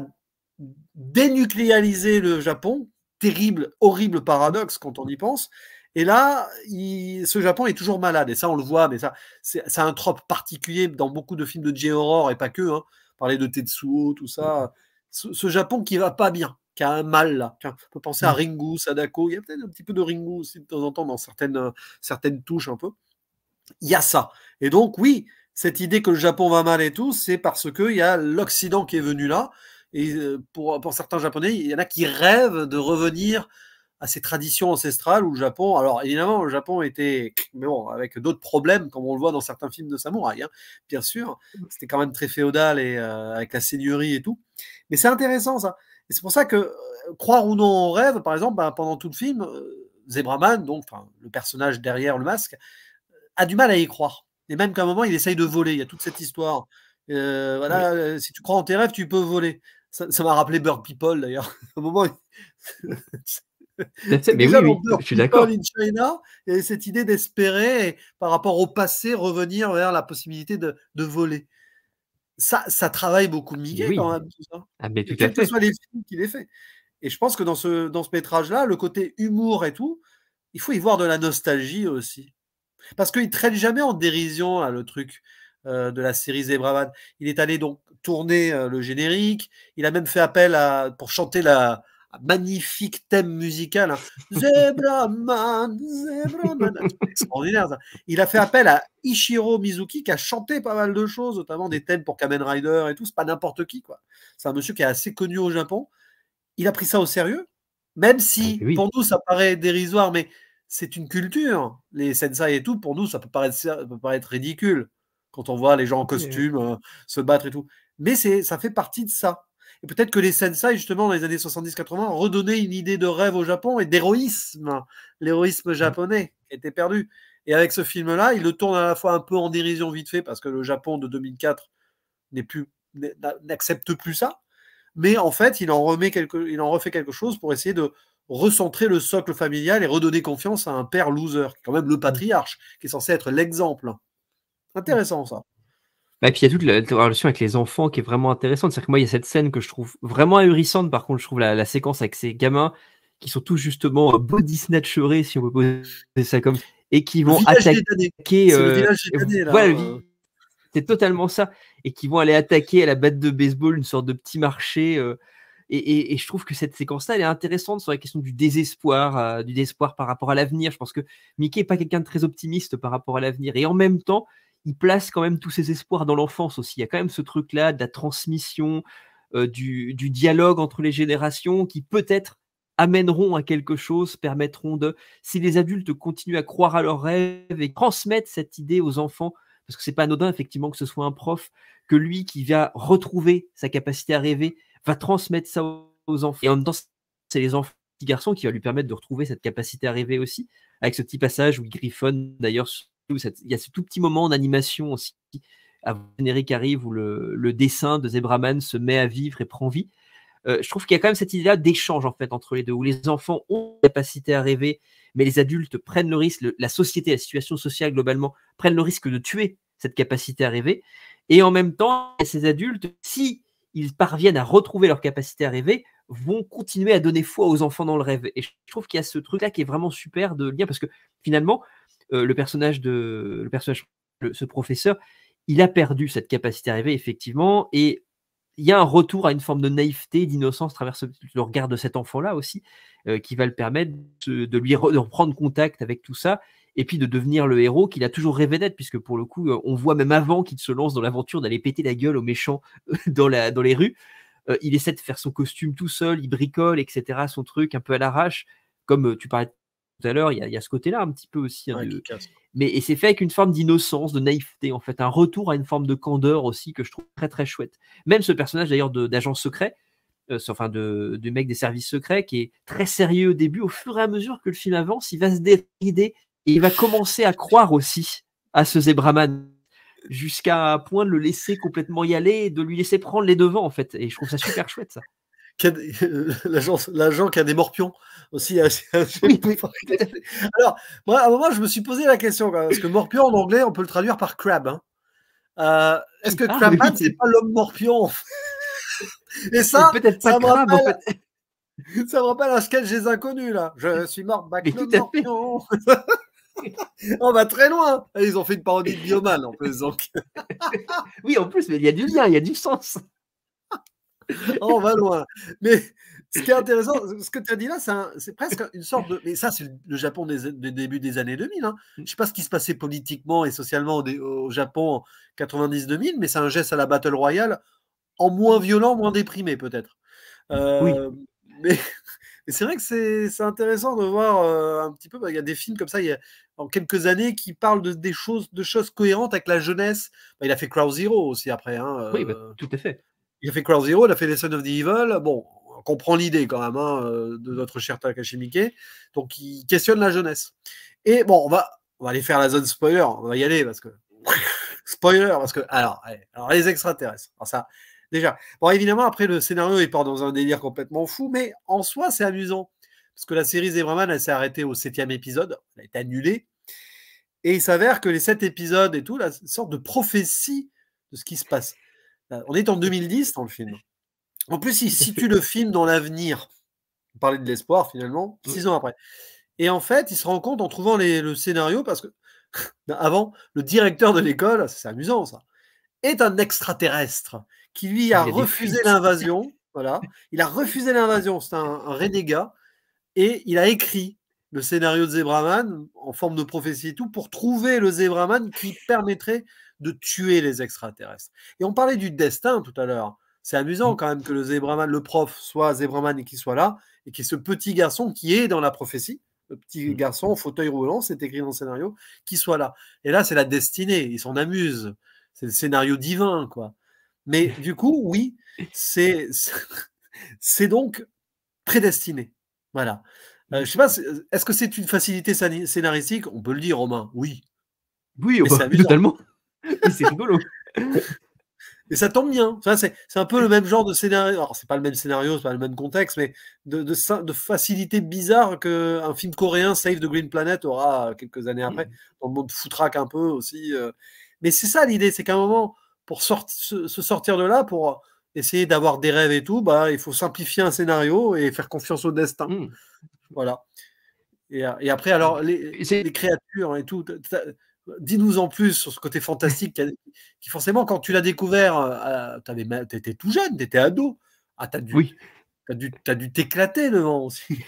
dénucléalisé le Japon. Terrible, horrible paradoxe quand on y pense. Et là, ce Japon est toujours malade. Et ça, on le voit, mais ça, c'est un trope particulier dans beaucoup de films de J-horror et pas que. Hein. Parler de Tetsuo, tout ça. Ce Japon qui va pas bien, qui a un mal là. Tiens, on peut penser à Ringu, Sadako. Il y a peut-être un petit peu de Ringu aussi de temps en temps dans certaines touches un peu. Il y a ça. Et donc, oui, cette idée que le Japon va mal et tout, c'est parce qu'il y a l'Occident qui est venu là. Et pour certains Japonais, il y en a qui rêvent de revenir à ces traditions ancestrales où le Japon, alors évidemment, le Japon était, mais bon, avec d'autres problèmes, comme on le voit dans certains films de samouraï, hein, bien sûr, c'était quand même très féodal et avec la seigneurie et tout. Mais c'est intéressant ça. Et c'est pour ça que croire ou non en rêve, par exemple, bah, pendant tout le film, Zebraman, donc le personnage derrière le masque, a du mal à y croire. Et même qu'à un moment, il essaye de voler. Il y a toute cette histoire. Oui. Voilà, si tu crois en tes rêves, tu peux voler. Ça m'a rappelé Bird People d'ailleurs. À un moment, c'est Mais déjà oui, dans oui, Bird je suis People d'accord. in China, il y a cette idée d'espérer, par rapport au passé, revenir vers la possibilité de voler. Ça travaille beaucoup Mais Mickey quand oui. même, tout ça. Ah, mais Et tout à quels que fait. soient les films qu'il ait fait. Et je pense que dans ce métrage-là, le côté humour et tout, il faut y voir de la nostalgie aussi. Parce qu'il ne traite jamais en dérision là, le truc de la série Zebraman. Il est allé donc tourner le générique. Il a même fait appel pour chanter la magnifique thème musical. Hein. Zebraman, Zebraman. Extraordinaire ça. Il a fait appel à Ichiro Mizuki qui a chanté pas mal de choses, notamment des thèmes pour Kamen Rider et tout. C'est pas n'importe qui quoi. C'est un monsieur qui est assez connu au Japon. Il a pris ça au sérieux, même Ah, si oui. pour nous ça paraît dérisoire, mais c'est une culture. Les sensei et tout, pour nous, ça peut paraître ridicule quand on voit les gens en Oui. costume se battre et tout. Mais ça fait partie de ça. Et peut-être que les sensei, justement, dans les années 70-80, redonnaient une idée de rêve au Japon et d'héroïsme, l'héroïsme japonais qui était perdu. Et avec ce film-là, il le tourne à la fois un peu en dérision vite fait, parce que le Japon de 2004 n'accepte plus ça. Mais en fait, il en refait quelque chose pour essayer de recentrer le socle familial et redonner confiance à un père loser, qui est quand même le patriarche, qui est censé être l'exemple. Intéressant ça. Bah, et puis il y a toute la relation avec les enfants qui est vraiment intéressante. C'est-à-dire que moi, il y a cette scène que je trouve vraiment ahurissante. Par contre, je trouve la séquence avec ces gamins qui sont tous justement body snatcherés, si on peut poser ça comme ça, et qui Le vont village des damnés. attaquer. C'est le village des damnés là. Voilà, Hein. c'est totalement ça. et qui vont aller attaquer à la batte de baseball une sorte de petit marché. Et je trouve que cette séquence-là, elle est intéressante sur la question du désespoir par rapport à l'avenir. Je pense que Mickey n'est pas quelqu'un de très optimiste par rapport à l'avenir. Et en même temps, il place quand même tous ses espoirs dans l'enfance aussi. Il y a quand même ce truc-là de la transmission, du dialogue entre les générations qui peut-être amèneront à quelque chose, permettront de, si les adultes continuent à croire à leurs rêves et transmettent cette idée aux enfants, parce que c'est pas anodin effectivement que ce soit un prof, que lui qui va retrouver sa capacité à rêver, va transmettre ça aux enfants. Et en même temps, c'est les enfants, petits garçons, qui va lui permettre de retrouver cette capacité à rêver aussi, avec ce petit passage où il griffonne, d'ailleurs, il y a ce tout petit moment en animation aussi, avant que le générique arrive, où le dessin de Zebraman se met à vivre et prend vie. Je trouve qu'il y a quand même cette idée-là d'échange en fait entre les deux, où les enfants ont la capacité à rêver, mais les adultes prennent le risque, la société, la situation sociale globalement, prennent le risque de tuer cette capacité à rêver. Et en même temps, ces adultes, si ils parviennent à retrouver leur capacité à rêver, vont continuer à donner foi aux enfants dans le rêve. Et je trouve qu'il y a ce truc-là qui est vraiment super de lien, parce que finalement, ce professeur, il a perdu cette capacité à rêver, effectivement, et il y a un retour à une forme de naïveté, d'innocence à travers le regard de cet enfant-là aussi, qui va le permettre de reprendre contact avec tout ça, et puis de devenir le héros qu'il a toujours rêvé d'être, puisque pour le coup, on voit même avant qu'il se lance dans l'aventure d'aller péter la gueule aux méchants dans les rues, il essaie de faire son costume tout seul, il bricole, etc., son truc un peu à l'arrache, comme tu parlais tout à l'heure, il y a ce côté-là un petit peu aussi. Ouais, et c'est fait avec une forme d'innocence, de naïveté, en fait, un retour à une forme de candeur aussi que je trouve très très chouette. Même ce personnage d'ailleurs d'agent secret, du mec des services secrets, qui est très sérieux au début, au fur et à mesure que le film avance, il va se dérider et il va commencer à croire aussi à ce Zebraman, jusqu'à un point de le laisser complètement y aller et de lui laisser prendre les devants, en fait. Et je trouve ça super chouette, ça. L'agent qui a des morpions aussi. Oui. Alors, moi, à un moment, je me suis posé la question, parce que morpion en anglais, on peut le traduire par crab. Hein. Est-ce que Crabman, c'est pas l'homme morpion? Et ça, peut-être pas crabe, en fait. Ça me rappelle un sketch des Inconnus, là. Je suis mort, bac le morpion. On va très loin. Ils ont fait une parodie de Bioman, en plus. Donc. Oui, en plus, mais il y a du lien, il y a du sens. On va loin. Mais ce qui est intéressant, ce que tu as dit là, c'est presque une sorte de. Mais ça, c'est le Japon des débuts des années 2000. Hein. Je ne sais pas ce qui se passait politiquement et socialement au Japon en 90-2000, mais c'est un geste à la Battle Royale en moins violent, moins déprimé, peut-être. Oui. Mais c'est vrai que c'est intéressant de voir un petit peu. Il y a des films comme ça, en quelques années, qui parlent de choses cohérentes avec la jeunesse. Il a fait Crowd Zero aussi après. Hein, oui, tout à fait. Il a fait Crowd Zero, il a fait Les Sons of the Evil. Bon, on comprend l'idée quand même de notre cher Takashi Miike. Donc, il questionne la jeunesse. Et bon, on va aller faire la zone spoiler. On va y aller parce que spoiler parce que alors les extraterrestres. Alors ça, déjà. Bon, évidemment, après le scénario, il part dans un délire complètement fou, mais en soi, c'est amusant parce que la série Zebraman, elle s'est arrêtée au 7e épisode. Elle a été annulée. Et il s'avère que les 7 épisodes et tout, là, c'est une sorte de prophétie de ce qui se passe. On est en 2010 dans le film. En plus, il situe le film dans l'avenir. On parlait de l'espoir, finalement, 6 ans après. Et en fait, il se rend compte en trouvant le scénario, parce que avant, le directeur de l'école, c'est amusant ça, est un extraterrestre qui lui a refusé l'invasion. Voilà. Il a refusé l'invasion, c'est un renégat. Et il a écrit le scénario de Zebraman en forme de prophétie et tout pour trouver le Zebraman qui permettrait de tuer les extraterrestres. Et on parlait du destin tout à l'heure. C'est amusant quand même que le Zebraman, le prof, soit Zebraman et qu'il soit là, et qu'il y ait ce petit garçon qui est dans la prophétie, le petit garçon au fauteuil roulant, c'est écrit dans le scénario, qui soit là. Et là, c'est la destinée, ils s'en amusent. C'est le scénario divin, quoi. Mais du coup, oui, c'est donc prédestiné. Voilà. Je sais pas, est-ce que c'est une facilité scénaristique? On peut le dire, Romain. Oui. Oui, totalement. C'est rigolo. Et ça tombe bien. C'est un peu le même genre de scénario. Alors, c'est pas le même scénario, c'est pas le même contexte, mais de facilité bizarre qu'un film coréen, Save the Green Planet, aura quelques années après, dans le monde foutraque un peu aussi. Mais c'est ça l'idée, c'est qu'à un moment, pour se sortir de là, pour essayer d'avoir des rêves et tout, il faut simplifier un scénario et faire confiance au destin. Voilà. Et après, alors, les créatures et tout. dis-nous en plus sur ce côté fantastique qui forcément, quand tu l'as découvert, tu étais tout jeune, tu étais ado. Ah, Oui. t'as dû t'éclater devant aussi.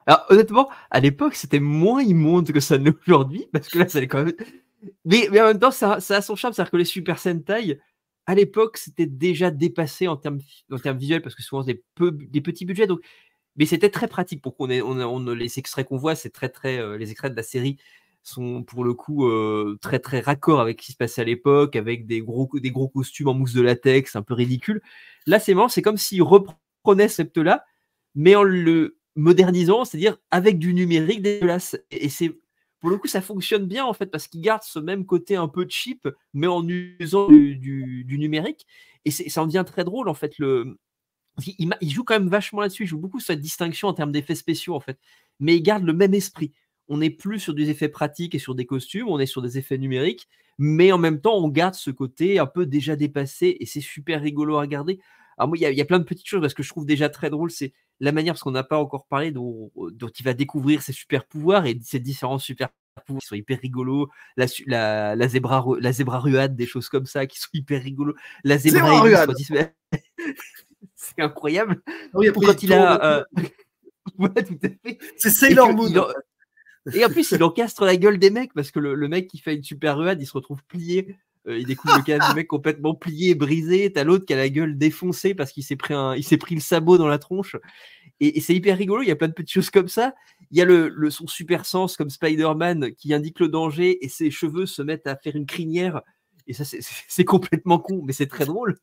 Alors, honnêtement, à l'époque, c'était moins immonde que ça l'est aujourd'hui, parce que là, ça allait quand même. Mais en même temps, ça a son charme, c'est-à-dire que les Super Sentai, à l'époque, c'était déjà dépassé en termes visuels, parce que souvent, c'est des petits budgets. Donc. Mais c'était très pratique pour qu'on ait, les extraits qu'on voit, c'est très, les extraits de la série sont pour le coup très très raccord avec ce qui se passait à l'époque, avec des gros costumes en mousse de latex, un peu ridicule. Là, c'est marrant, c'est comme s'ils reprenaient ce concept-là, mais en le modernisant, c'est-à-dire avec du numérique dégueulasse. Et c'est pour le coup, ça fonctionne bien en fait parce qu'ils gardent ce même côté un peu cheap, mais en usant du numérique. Et ça en devient très drôle en fait. Il joue quand même vachement là-dessus, il joue beaucoup sur cette distinction en termes d'effets spéciaux en fait, mais il garde le même esprit. On n'est plus sur des effets pratiques et sur des costumes, on est sur des effets numériques, mais en même temps, on garde ce côté un peu déjà dépassé et c'est super rigolo à regarder. Alors moi, il y a plein de petites choses parce que je trouve déjà très drôle, c'est la manière, parce qu'on n'a pas encore parlé, dont il va découvrir ses super pouvoirs et ses différents super pouvoirs qui sont hyper rigolos, la zébra ruade, des choses comme ça qui sont hyper rigolos, la zébra hélice quand il se met. C'est incroyable. Oui, Ou quand il a. Ouais, tout à fait. C'est Sailor Moon. Et en plus, il encastre la gueule des mecs parce que le mec qui fait une super ruade, il se retrouve plié. Il découvre le cadavre du mec complètement plié, brisé. T'as l'autre qui a la gueule défoncée parce qu'il s'est pris le sabot dans la tronche. Et c'est hyper rigolo. Il y a plein de petites choses comme ça. Il y a son super sens comme Spider-Man qui indique le danger et ses cheveux se mettent à faire une crinière. Et ça, c'est complètement con, mais c'est très drôle.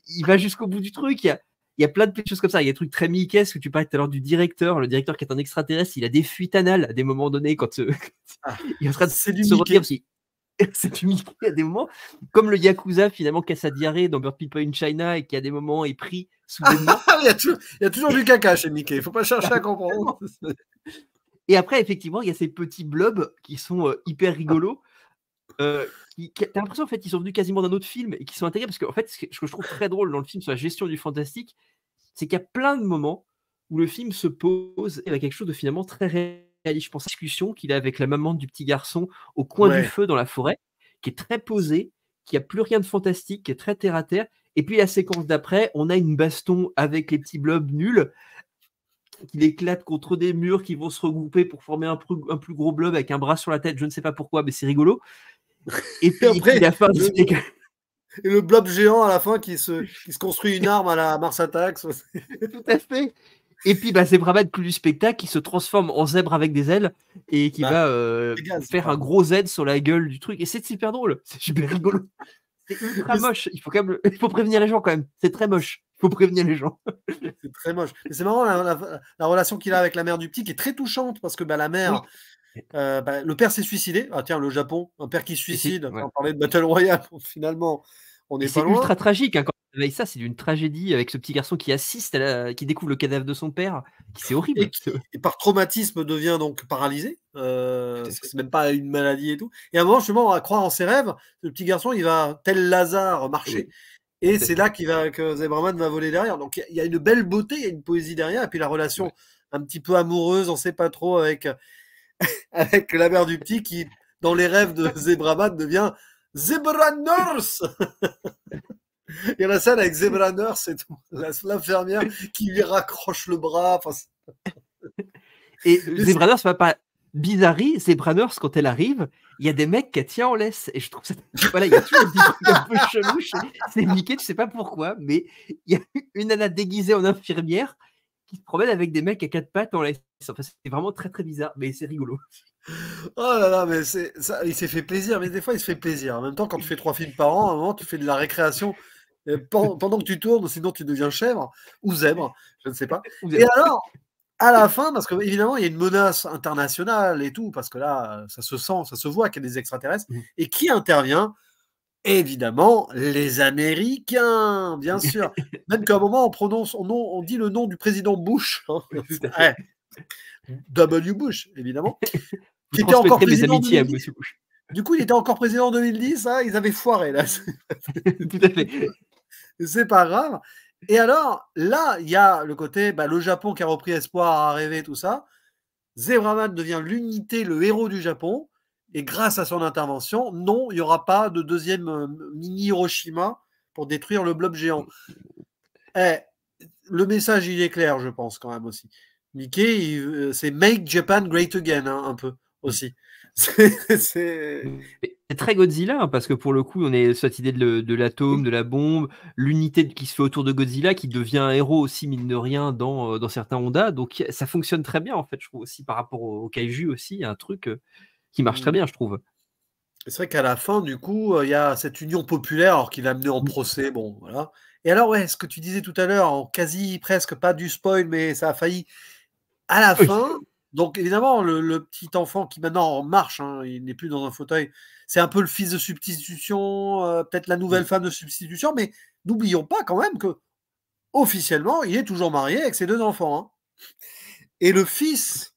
Il va jusqu'au bout du truc. Il y a plein de petites choses comme ça. Il y a des trucs très Mickey, que tu parlais tout à l'heure du directeur. Le directeur qui est un extraterrestre, il a des fuites anales à des moments donnés quand il est en train de se retenir. C'est du Mickey à des moments. Comme le Yakuza, finalement, qui a sa diarrhée dans Bird People in China et qui à des moments est pris soudainement. Il y a toujours du caca chez Mickey. Il ne faut pas chercher à comprendre. Et après, effectivement, il y a ces petits blobs qui sont hyper rigolos. T'as l'impression en fait qu'ils sont venus quasiment d'un autre film et qui sont intégrés parce que en fait ce que je trouve très drôle dans le film sur la gestion du fantastique, c'est qu'il y a plein de moments où le film se pose avec quelque chose de finalement très réaliste. Je pense à la discussion qu'il a avec la maman du petit garçon au coin du feu dans la forêt, qui est très posée, qui a plus rien de fantastique, qui est très terre à terre. Et puis la séquence d'après, on a une baston avec les petits blobs nuls qui éclatent contre des murs qui vont se regrouper pour former un plus gros blob avec un bras sur la tête. Je ne sais pas pourquoi, mais c'est rigolo. Et puis, après, la fin et le blob géant à la fin qui se construit une arme à la Mars Attacks. Tout à fait. Et puis, Zebraman, plus du spectacle, qui se transforme en zèbre avec des ailes et qui va faire un gros Z sur la gueule du truc. Et c'est super drôle. C'est super rigolo. C'est ultra moche. Il faut prévenir les gens quand même. C'est très moche. Il faut prévenir les gens. C'est très moche. Mais c'est marrant la relation qu'il a avec la mère du petit qui est très touchante parce que la mère. Oui. Le père s'est suicidé. Ah tiens, le Japon, un père qui se suicide. On parlait de Battle Royale. Finalement, on est pas loin. C'est ultra tragique. Quand on réveille ça, c'est d'une tragédie avec ce petit garçon qui assiste, qui découvre le cadavre de son père. C'est horrible. Et par traumatisme devient donc paralysé. C'est même pas une maladie et tout. Et à un moment, justement, à croire en ses rêves, le petit garçon, il va tel Lazare marcher. Oui. Et c'est là que Zebraman va voler derrière. Donc il y a une belle beauté, il y a une poésie derrière. Et puis la relation un petit peu amoureuse, on ne sait pas trop, avec la mère du petit qui, dans les rêves de Zebraman, devient Zebra Nurse. Il y a la scène avec Zebra Nurse et tout. L'infirmière qui lui raccroche le bras. Et Zebra Nurse va pas bizarrerie. Zebra Nurse, quand elle arrive, il y a des mecs qui tiennent en laisse. Et je trouve ça. Voilà, il y a toujours des trucs un peu chelou. C'est Mickey, tu sais pas pourquoi, mais il y a une nana déguisée en infirmière qui se promène avec des mecs à quatre pattes en laisse. Enfin, c'est vraiment très très bizarre, mais c'est rigolo. Oh là là, mais ça, il s'est fait plaisir, mais des fois il se fait plaisir. En même temps, quand tu fais 3 films par an, à un moment tu fais de la récréation pendant que tu tournes, sinon tu deviens chèvre ou zèbre, je ne sais pas. Et alors, à la fin, parce qu'évidemment il y a une menace internationale et tout, parce que là ça se sent, ça se voit qu'il y a des extraterrestres, et qui intervient? Évidemment, les Américains, bien sûr. Même qu'à un moment, on dit le nom du président Bush. Hein. W. Bush, évidemment. Qui était encore président amitiés à Bush. Du coup, il était encore président en 2010. Hein, ils avaient foiré, là. Tout à fait. C'est pas grave. Et alors, là, il y a le côté, le Japon qui a repris espoir à rêver, tout ça. Zebraman devient l'unité, le héros du Japon. Et grâce à son intervention, non, il n'y aura pas de deuxième mini Hiroshima pour détruire le blob géant. Le message, il est clair, je pense, quand même aussi. Mickey, c'est Make Japan Great Again, hein, un peu aussi. C'est très Godzilla, hein, parce que pour le coup, on est cette idée de l'atome, de la bombe, l'unité qui se fait autour de Godzilla, qui devient un héros aussi, mine de rien, dans certains Honda. Donc ça fonctionne très bien, en fait, je trouve, aussi par rapport au Kaiju aussi. Il y a un truc qui marche très bien, je trouve. C'est vrai qu'à la fin, du coup, il y a cette union populaire, alors qu'il a amené en procès, bon, voilà. Et alors, ouais, ce que tu disais tout à l'heure, en quasi presque pas du spoil, mais ça a failli. À la fin, donc évidemment, le petit enfant qui maintenant marche, hein, il n'est plus dans un fauteuil, c'est un peu le fils de substitution, peut-être la nouvelle femme de substitution, mais n'oublions pas quand même que officiellement, il est toujours marié avec ses 2 enfants. Hein. Et le fils,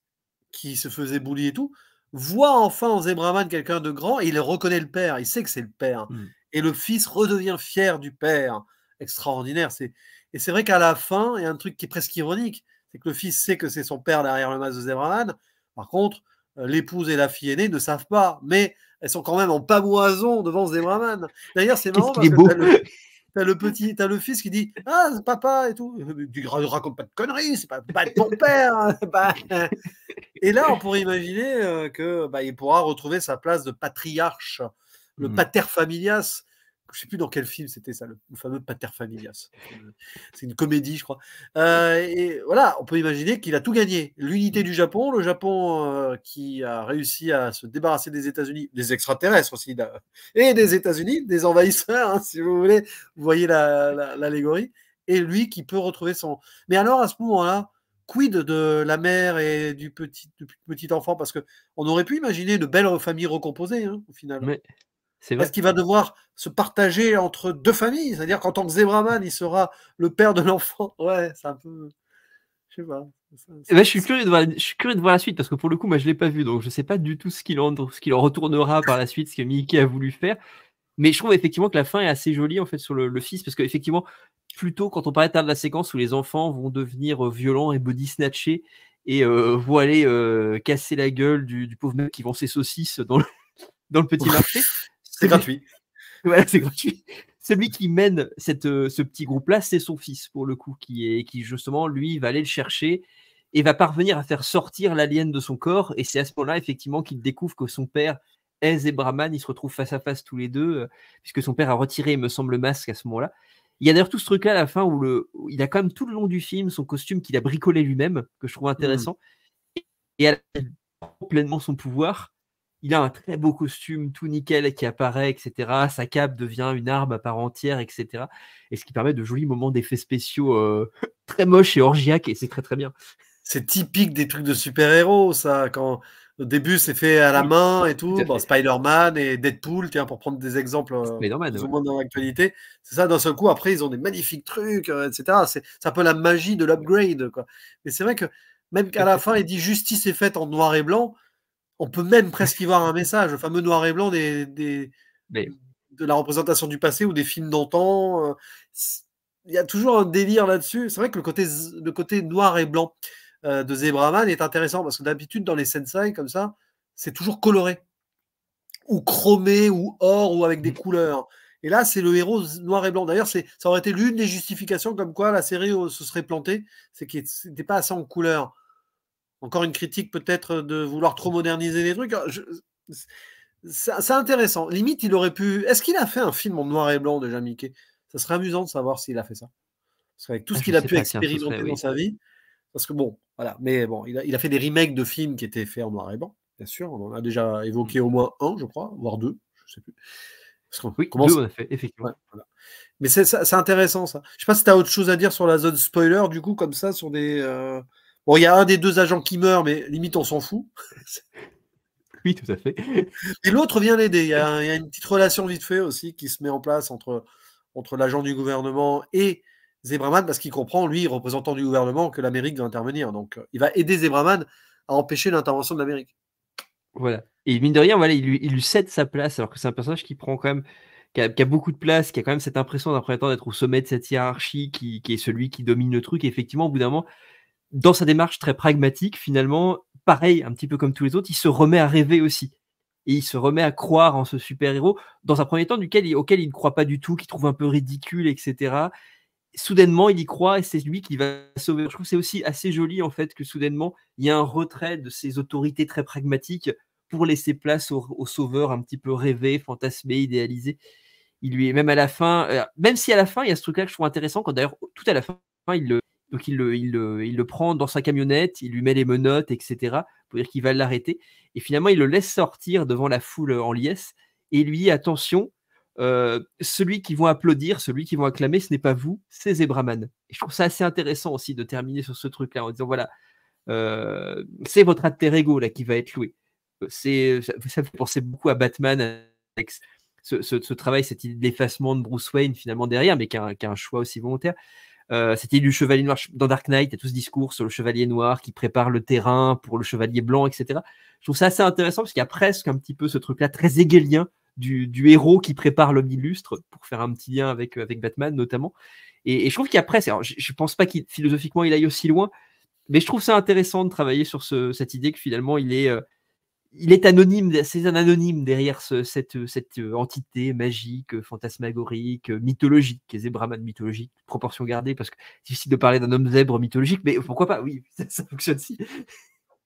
qui se faisait bully et tout, voit enfin en Zebraman quelqu'un de grand et il reconnaît le père, il sait que c'est le père. Et le fils redevient fier du père. Extraordinaire. Et c'est vrai qu'à la fin, il y a un truc qui est presque ironique, c'est que le fils sait que c'est son père derrière le masque de Zebraman. Par contre, l'épouse et la fille aînée ne savent pas, mais elles sont quand même en pamoison devant Zebraman. D'ailleurs, c'est marrant parce que t'as le fils qui dit « Ah, c'est papa » et tout. Tu raconte pas de conneries, c'est pas ton père. Et là, on pourrait imaginer qu'il pourra retrouver sa place de patriarche, le pater familias. Je ne sais plus dans quel film c'était ça, le fameux pater familias. C'est une comédie, je crois. Et voilà, on peut imaginer qu'il a tout gagné. L'unité du Japon, le Japon qui a réussi à se débarrasser des États-Unis, des extraterrestres aussi, et des États-Unis, des envahisseurs, hein, si vous voulez. Vous voyez l'allégorie. Et lui qui peut retrouver son. Mais alors, à ce moment-là, quid de la mère et du petit enfant? Parce qu'on aurait pu imaginer de belles familles recomposées, hein, au final. Mais c'est vrai. Est-ce qu'il va devoir se partager entre 2 familles? C'est-à-dire qu'en tant que Zebraman, il sera le père de l'enfant. Ouais, c'est un peu. Je sais pas. Je suis curieux de voir la suite, parce que pour le coup, moi, je ne l'ai pas vu, donc je ne sais pas du tout ce qu'il en retournera par la suite, ce que Mickey a voulu faire. Mais je trouve effectivement que la fin est assez jolie, en fait, sur le fils, parce qu'effectivement, plutôt quand on parlait de la séquence où les enfants vont devenir violents et body snatchés et vont aller casser la gueule du pauvre mec qui vend ses saucisses dans le petit marché. C'est gratuit. Voilà, c'est gratuit. Celui qui mène ce petit groupe-là, c'est son fils, pour le coup, qui justement, lui, va aller le chercher et va parvenir à faire sortir l'alien de son corps. Et c'est à ce moment-là, effectivement, qu'il découvre que son père est Zebraman. Ils se retrouvent face à face tous les deux, puisque son père a retiré, il me semble, le masque à ce moment-là. Il y a d'ailleurs tout ce truc-là à la fin où il a quand même tout le long du film son costume qu'il a bricolé lui-même, que je trouve intéressant. Et à la fin, il prend pleinement son pouvoir. Il a un très beau costume, tout nickel, qui apparaît, etc. Sa cape devient une arme à part entière, etc. Et ce qui permet de jolis moments d'effets spéciaux très moches et orgiaques, et c'est très très bien. C'est typique des trucs de super-héros, ça. Quand au début, c'est fait à la main et tout. Bon, Spider-Man et Deadpool, tiens, pour prendre des exemples plus ou moins dans l'actualité. C'est ça, d'un seul coup, après, ils ont des magnifiques trucs, etc. C'est un peu la magie de l'upgrade, quoi. Mais c'est vrai que même qu'à la fin, il dit justice est faite en noir et blanc. On peut même presque y voir un message, le fameux noir et blanc de la représentation du passé ou des films d'antan. Il y a toujours un délire là-dessus. C'est vrai que le côté noir et blanc de Zebraman est intéressant parce que d'habitude, dans les Sensei, comme ça, c'est toujours coloré. Ou chromé, ou or, ou avec des couleurs. Et là, c'est le héros noir et blanc. D'ailleurs, ça aurait été l'une des justifications comme quoi la série se serait plantée. C'est qu'il n'était pas assez en couleur. Encore une critique peut-être de vouloir trop moderniser les trucs. C'est intéressant. Limite, il aurait pu. Est-ce qu'il a fait un film en noir et blanc déjà, Mickey? Ça serait amusant de savoir s'il a fait ça. Parce qu'avec tout ce qu'il a pu expérimenter dans sa vie. Parce que bon, voilà. Mais bon, il a fait des remakes de films qui étaient faits en noir et blanc, bien sûr. On en a déjà évoqué au moins un, je crois, voire 2. Je ne sais plus. Oui, 2 on a fait, effectivement. Ouais, voilà. Mais c'est intéressant, ça. Je ne sais pas si tu as autre chose à dire sur la zone spoiler, du coup, comme ça, sur des. Bon, il y a un des 2 agents qui meurt, mais limite, on s'en fout. Oui, tout à fait. Et l'autre vient l'aider. Il y a une petite relation vite fait aussi qui se met en place entre l'agent du gouvernement et Zebraman, parce qu'il comprend, lui, représentant du gouvernement, que l'Amérique doit intervenir. Donc, il va aider Zebraman à empêcher l'intervention de l'Amérique. Voilà. Et mine de rien, voilà, il lui cède sa place, alors que c'est un personnage qui prend quand même, qui a beaucoup de place, qui a quand même cette impression d'un premier temps d'être au sommet de cette hiérarchie, qui est celui qui domine le truc. Et effectivement, au bout d'un moment, dans sa démarche très pragmatique, finalement, pareil, un petit peu comme tous les autres, il se remet à rêver aussi. et il se remet à croire en ce super-héros, dans un premier temps auquel il ne croit pas du tout, qu'il trouve un peu ridicule, etc. Soudainement, il y croit et c'est lui qui va sauver. Je trouve que c'est aussi assez joli, en fait, que soudainement, il y a un retrait de ces autorités très pragmatiques pour laisser place au sauveur un petit peu rêvé, fantasmé, idéalisé. Il lui est même à la fin, même si à la fin, il y a ce truc-là que je trouve intéressant, quand d'ailleurs, tout à la fin, il le prend dans sa camionnette, il lui met les menottes, etc., pour dire qu'il va l'arrêter. Et finalement, il le laisse sortir devant la foule en liesse et lui dit attention, celui qui vont applaudir, celui qui vont acclamer, ce n'est pas vous, c'est Zebraman. Et je trouve ça assez intéressant aussi de terminer sur ce truc-là en disant voilà, c'est votre alter ego là qui va être loué. Ça me fait penser beaucoup à Batman avec ce travail, cette idée d'effacement de Bruce Wayne finalement derrière, mais qui a un choix aussi volontaire. C'était du chevalier noir dans Dark Knight, il y a tout ce discours sur le chevalier noir qui prépare le terrain pour le chevalier blanc, etc. Je trouve ça assez intéressant parce qu'il y a presque un petit peu ce truc-là très hegelien du héros qui prépare l'homme illustre, pour faire un petit lien avec Batman notamment. Et je trouve qu'il y a presque, alors je pense pas qu'il philosophiquement il aille aussi loin, mais je trouve ça intéressant de travailler sur cette idée que finalement il est anonyme, c'est un anonyme derrière cette entité magique, fantasmagorique, mythologique, qui est Zebraman mythologique, proportion gardée, parce que c'est difficile de parler d'un homme zèbre mythologique, mais pourquoi pas, oui, ça fonctionne si.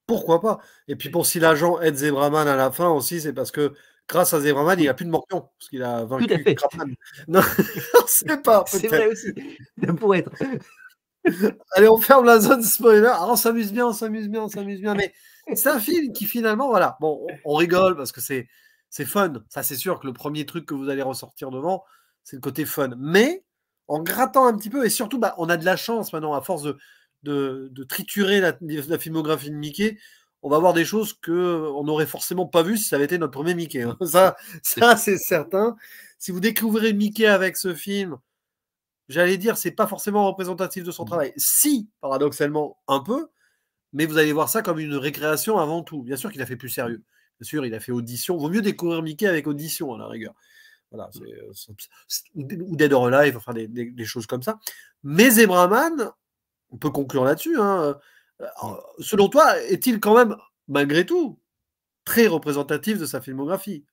Pourquoi pas? Et puis si l'agent aide Zebraman à la fin aussi, c'est parce que grâce à Zebraman, il n'a plus de morpion, parce qu'il a Tout à vaincu fait. Crapman. Non, c'est pas. C'est vrai aussi, ça pourrait être. Allez, on ferme la zone spoiler. Alors, on s'amuse bien. Mais c'est un film qui finalement, voilà, bon, on rigole parce que c'est fun. Ça, c'est sûr que le premier truc que vous allez ressortir devant, c'est le côté fun. Mais en grattant un petit peu, et surtout, on a de la chance maintenant, à force de triturer la filmographie de Mickey, on va voir des choses qu'on n'aurait forcément pas vues si ça avait été notre premier Mickey. Hein. Ça c'est certain. Si vous découvrez Mickey avec ce film, j'allais dire, c'est pas forcément représentatif de son travail. Si, paradoxalement, un peu, mais vous allez voir ça comme une récréation avant tout. Bien sûr qu'il a fait plus sérieux. Bien sûr, il a fait Audition. Vaut mieux découvrir Mickey avec Audition, à la rigueur. Voilà, ou Dead or Alive, enfin des choses comme ça. Mais Zebraman, on peut conclure là-dessus. Hein, selon toi, est-il quand même, malgré tout, très représentatif de sa filmographie?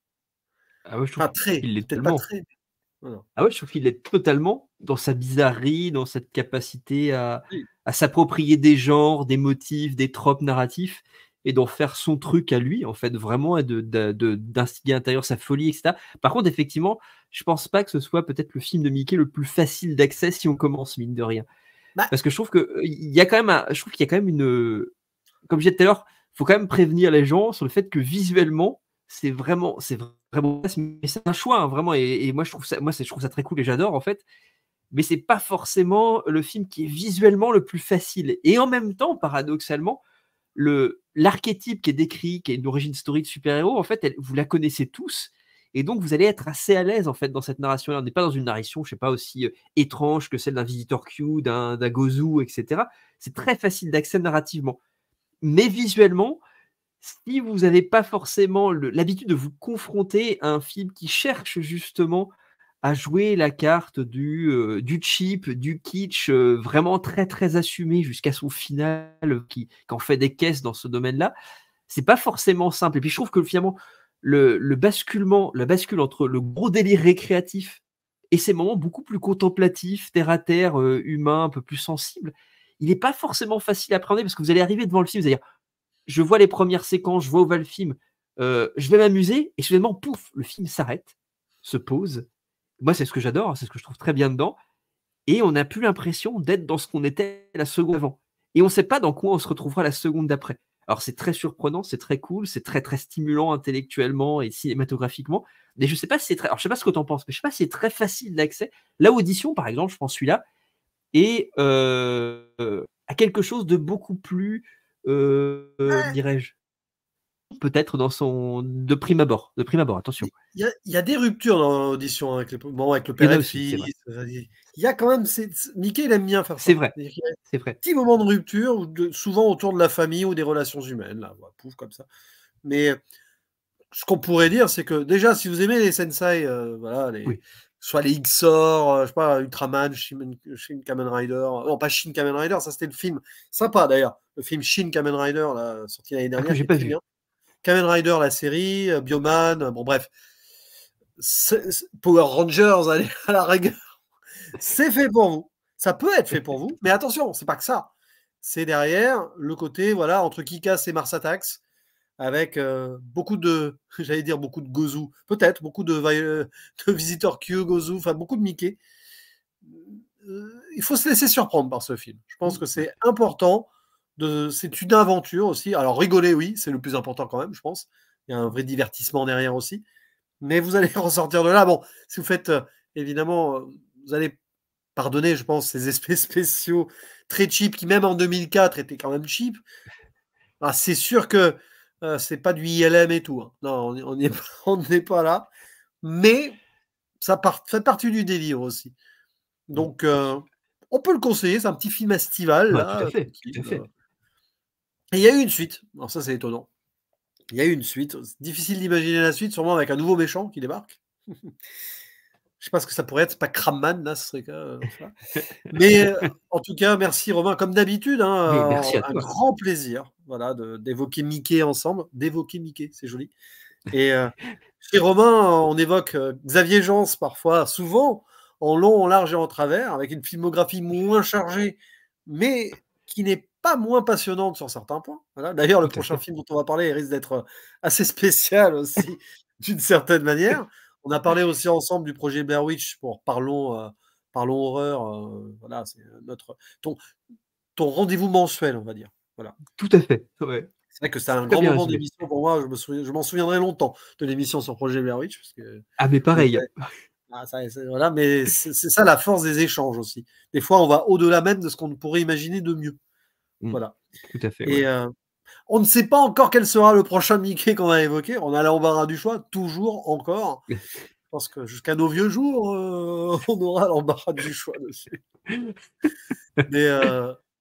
Ah ouais, je trouve qu'il l'est peut-être pas tellement. très. Voilà. Ah ouais, je trouve qu'il est totalement dans sa bizarrerie, dans cette capacité à Oui. s'approprier des genres, des motifs, des tropes narratifs et d'en faire son truc à lui, en fait, vraiment, et d'instiller à l'intérieur sa folie, etc. Par contre, effectivement, je pense pas que ce soit peut-être le film de Mickey le plus facile d'accès si on commence, mine de rien. Parce que je trouve qu'il y a quand même je trouve qu'il y a quand même comme je disais tout à l'heure, il faut quand même prévenir les gens sur le fait que visuellement, c'est vraiment, mais c'est un choix, hein, vraiment. Et moi, je trouve ça très cool et j'adore, en fait. Mais c'est pas forcément le film qui est visuellement le plus facile. Et en même temps, paradoxalement, l'archétype qui est décrit, qui est une origin story de super-héros, en fait, vous la connaissez tous. Et donc, vous allez être assez à l'aise, en fait, dans cette narration-là. On n'est pas dans une narration, je sais pas, aussi étrange que celle d'un Visitor Q, d'un Gozu, etc. C'est très facile d'accès narrativement. Mais visuellement, si vous n'avez pas forcément l'habitude de vous confronter à un film qui cherche justement à jouer la carte du cheap, du kitsch, vraiment très très assumé jusqu'à son final, qui en fait des caisses dans ce domaine-là, c'est pas forcément simple. Et puis je trouve que finalement, la bascule entre le gros délire récréatif et ces moments beaucoup plus contemplatifs, terre à terre, humains, un peu plus sensibles, il n'est pas forcément facile à appréhender parce que vous allez arriver devant le film, vous allez dire je vois les premières séquences, je vois où va le film, je vais m'amuser, et soudainement, pouf, le film s'arrête, se pose. Moi, c'est ce que j'adore, c'est ce que je trouve très bien dedans, et on n'a plus l'impression d'être dans ce qu'on était la seconde avant. Et on ne sait pas dans quoi on se retrouvera la seconde d'après. Alors, c'est très surprenant, c'est très cool, c'est très, très stimulant intellectuellement et cinématographiquement, mais je ne sais pas si c'est très... Alors, je ne sais pas ce que tu en penses, mais je ne sais pas si c'est très facile d'accès. La Audition, par exemple, je pense celui-là, et à quelque chose de beaucoup plus, dirais-je, peut-être de prime abord, attention. Il y a des ruptures dans l'audition avec le Il y père en a et aussi, c'est vrai. fils. Il y a quand même, Mickey, il aime bien faire ça. C'est vrai, Il y a c'est vrai. des petits moments de rupture, souvent autour de la famille ou des relations humaines, là, voilà, pouf, comme ça. Mais ce qu'on pourrait dire, c'est que déjà, si vous aimez les Sensei, voilà, Oui. soit les Xor, je sais pas, Ultraman, Shin Kamen Rider, non pas Shin Kamen Rider, ça c'était le film sympa d'ailleurs, le film Shin Kamen Rider, là, sorti l'année dernière, Que j'ai qui est pas très vu. bien. Kamen Rider, la série, Bioman, bon bref. Power Rangers, allez, à la rigueur. C'est fait pour vous. Ça peut être fait pour vous, mais attention, c'est pas que ça. C'est derrière le côté, voilà, entre Kick-Ass et Mars Attacks, avec beaucoup de, j'allais dire beaucoup de Gozu, peut-être, beaucoup de Visitor Q, Gozu, enfin beaucoup de Mickey. Il faut se laisser surprendre par ce film. Je pense que c'est important. C'est une aventure aussi. Alors rigoler, oui, c'est le plus important quand même, je pense. Il y a un vrai divertissement derrière aussi. Mais vous allez ressortir de là. Bon, si vous faites, évidemment, vous allez pardonner, je pense, ces effets spéciaux très cheap, qui même en 2004 étaient quand même cheap. Ah, c'est sûr que c'est pas du ILM et tout. Hein. Non, on n'est pas là. Mais ça fait partie du délire aussi. Donc, on peut le conseiller. C'est un petit film estival. Ouais, Là, tout à fait. Tout à fait. Et il y a eu une suite. Alors ça, c'est étonnant. Il y a eu une suite. C'est difficile d'imaginer la suite, sûrement avec un nouveau méchant qui débarque. Je sais pas ce que ça pourrait être. C'est pas Cramman, là, ce serait ça. Mais en tout cas, merci Romain. Comme d'habitude, hein, Mais merci à un toi. grand plaisir, voilà, d'évoquer Mickey ensemble. D'évoquer Mickey, c'est joli. Et chez Romain, on évoque Xavier Jans parfois, souvent, en long, en large et en travers, avec une filmographie moins chargée, mais qui n'est pas moins passionnante sur certains points. Voilà. D'ailleurs, le Tout à prochain fait. film dont on va parler risque d'être assez spécial aussi, d'une certaine manière. On a parlé aussi ensemble du projet Blair Witch pour Parlons horreur. Voilà, c'est ton, ton rendez-vous mensuel, on va dire. Voilà. Tout à fait. Ouais. C'est vrai que c'est C'est un très grand bien moment résumé. d'émission pour moi. Je m'en souviendrai longtemps de l'émission sur Projet Blair Witch. Parce que Ah, mais pareil. voilà, mais c'est ça la force des échanges aussi. Des fois, on va au-delà même de ce qu'on pourrait imaginer de mieux. Voilà. Tout à fait. Et Ouais. on ne sait pas encore quel sera le prochain Mickey qu'on a évoqué. On a l'embarras du choix, toujours encore. Je pense que jusqu'à nos vieux jours, on aura l'embarras du choix dessus. Mais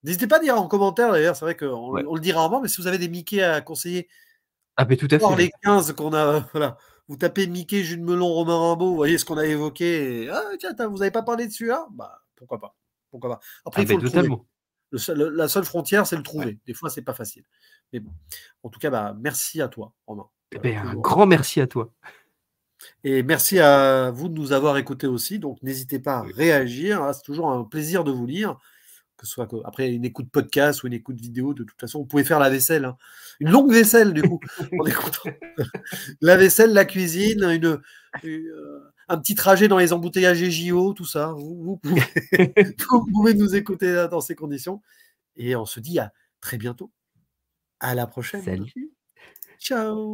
n'hésitez pas à dire en commentaire, d'ailleurs, c'est vrai qu'on Ouais. on le dit rarement, mais si vous avez des Mickey à conseiller, Ah, mais tout à hors fait. les 15 qu'on a, voilà, vous tapez Mickey, Jules Melon, Romain Rimbaud, vous voyez ce qu'on a évoqué, et, ah tiens, vous n'avez pas parlé de celui-là? Bah, pourquoi pas? Pourquoi pas? Après, Ah, il faut ben le trouver. totalement. La seule frontière, c'est le Ouais. trouver. Des fois, c'est pas facile. Mais bon. En tout cas, bah, merci à toi, Romain. Eh ben, un Toujours. grand merci à toi. Et merci à vous de nous avoir écoutés aussi. Donc, n'hésitez pas à Oui. réagir. Hein, c'est toujours un plaisir de vous lire. Que ce soit après une écoute podcast ou une écoute vidéo, de toute façon, vous pouvez faire la vaisselle. Hein. Une longue vaisselle, du coup, en écoutant la vaisselle, la cuisine, un petit trajet dans les embouteillages et JO, tout ça. Vous pouvez nous écouter dans ces conditions. Et on se dit à très bientôt. À la prochaine. Salut. Ciao.